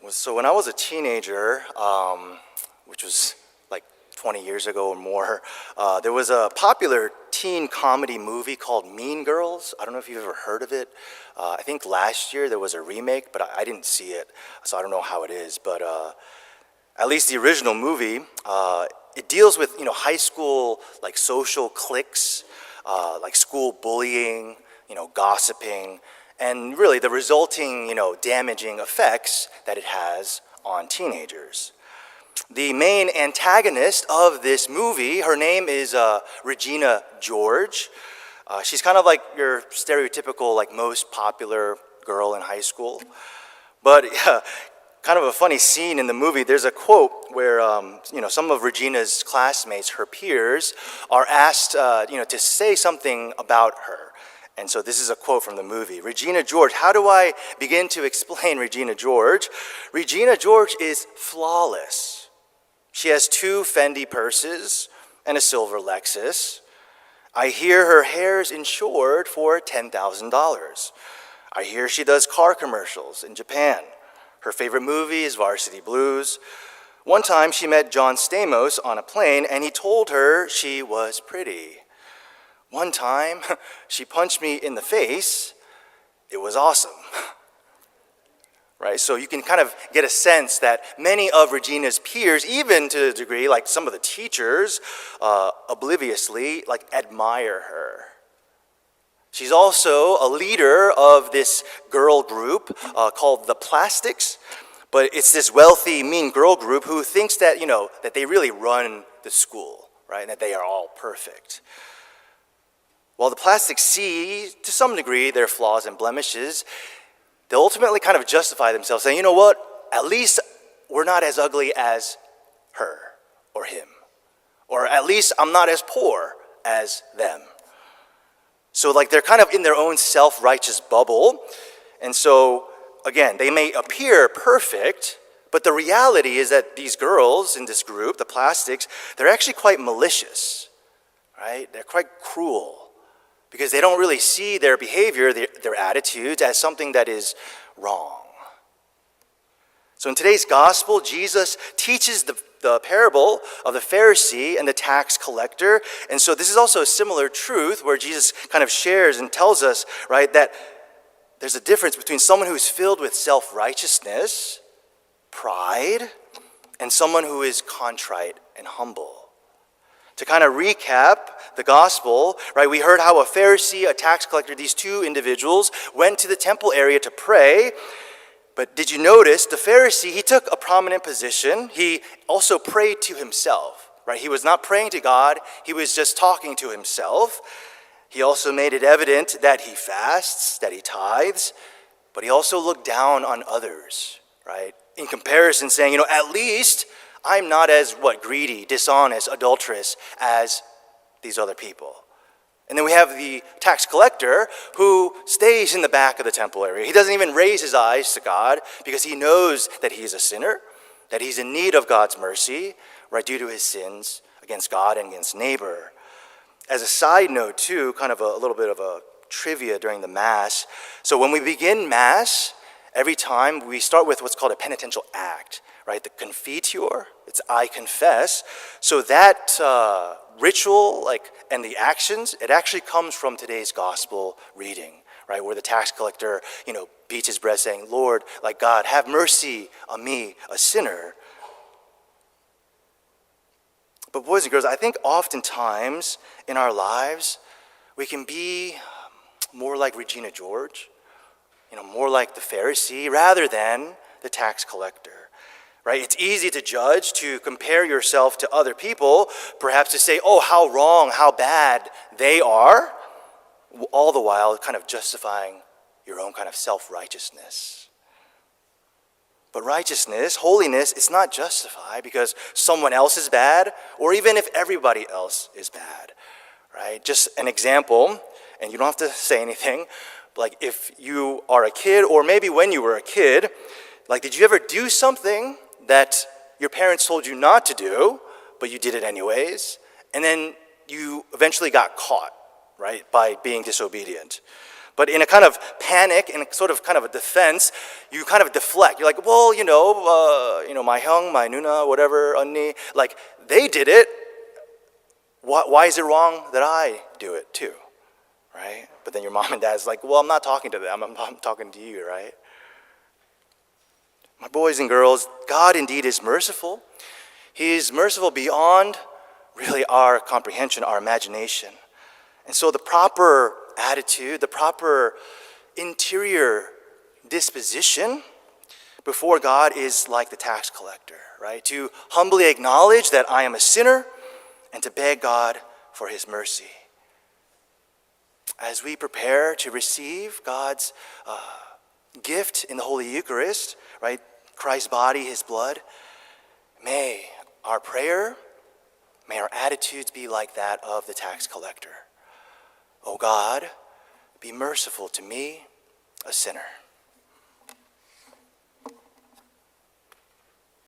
So when I was a teenager, which was like 20 years ago or more, there was a popular teen comedy movie called Mean Girls. I don't know if you've ever heard of it. I think last year there was a remake, but I didn't see it, so I don't know how it is. But at least the original movie, it deals with high school like social cliques, like school bullying, gossiping, and really the resulting damaging effects that it has on teenagers. The main antagonist of this movie, her name is Regina George. She's kind of like your stereotypical, like most popular girl in high school. But kind of a funny scene in the movie, there's a quote where some of Regina's classmates, her peers, are asked to say something about her. And so this is a quote from the movie. Regina George, how do I begin to explain Regina George? Regina George is flawless. She has 2 Fendi purses and a silver Lexus. I hear her hair's insured for $10,000. I hear she does car commercials in Japan. Her favorite movie is Varsity Blues. One time she met John Stamos on a plane and he told her she was pretty. One time she punched me in the face. It was awesome. Right? So you can kind of get a sense that many of Regina's peers, even to a degree, like some of the teachers, obliviously, like admire her. She's also a leader of this girl group called The Plastics, but it's this wealthy, mean girl group who thinks that, that they really run the school, right? And that they are all perfect. While the Plastics see, to some degree, their flaws and blemishes, they ultimately kind of justify themselves, saying, you know what, at least we're not as ugly as her or him. Or at least I'm not as poor as them. So like they're kind of in their own self-righteous bubble. And so, again, they may appear perfect, but the reality is that these girls in this group, the Plastics, they're actually quite malicious, right? They're quite cruel because they don't really see their behavior, their attitudes as something that is wrong. So in today's gospel, Jesus teaches the parable of the Pharisee and the tax collector. And so this is also a similar truth where Jesus kind of shares and tells us, right, that there's a difference between someone who's filled with self-righteousness, pride, and someone who is contrite and humble. To kind of recap the gospel, right, we heard how a Pharisee, a tax collector, these 2 individuals went to the temple area to pray. But did you notice the Pharisee, he took a prominent position. He also prayed to himself, right? He was not praying to God. He was just talking to himself. He also made it evident that he fasts, that he tithes, but he also looked down on others, right? In comparison, saying, at least I'm not as greedy, dishonest, adulterous as these other people. And then we have the tax collector who stays in the back of the temple area. He doesn't even raise his eyes to God because he knows that he's a sinner, that he's in need of God's mercy, right, due to his sins against God and against neighbor. As a side note, too, kind of a little bit of a trivia during the Mass. So when we begin Mass, every time we start with what's called a penitential act, right? The confiteor, it's I confess. So that ritual, and the actions, it actually comes from today's gospel reading, right? Where the tax collector, beats his breast saying, Lord, God, have mercy on me, a sinner. But boys and girls, I think oftentimes in our lives, we can be more like Regina George, more like the Pharisee rather than the tax collector. Right? It's easy to judge, to compare yourself to other people, perhaps to say, oh, how wrong, how bad they are, all the while kind of justifying your own kind of self-righteousness. But righteousness, holiness, it's not justified because someone else is bad or even if everybody else is bad. Right? Just an example, and you don't have to say anything, like if you are a kid or maybe when you were a kid, did you ever do something that your parents told you not to do, but you did it anyways, and then you eventually got caught, right, by being disobedient? But in a kind of panic, in a sort of kind of a defense, you kind of deflect. You're like, well, my hyung, my nuna, whatever, 언니, like they did it. Why is it wrong that I do it too, right? But then your mom and dad's like, well, I'm not talking to them. I'm talking to you, right? My boys and girls, God indeed is merciful. He is merciful beyond really our comprehension, our imagination. And so the proper attitude, the proper interior disposition before God is like the tax collector, right? To humbly acknowledge that I am a sinner and to beg God for his mercy. As we prepare to receive God's gift in the Holy Eucharist, right? Christ's body, his blood, may our prayer, may our attitudes be like that of the tax collector. O God, be merciful to me, a sinner.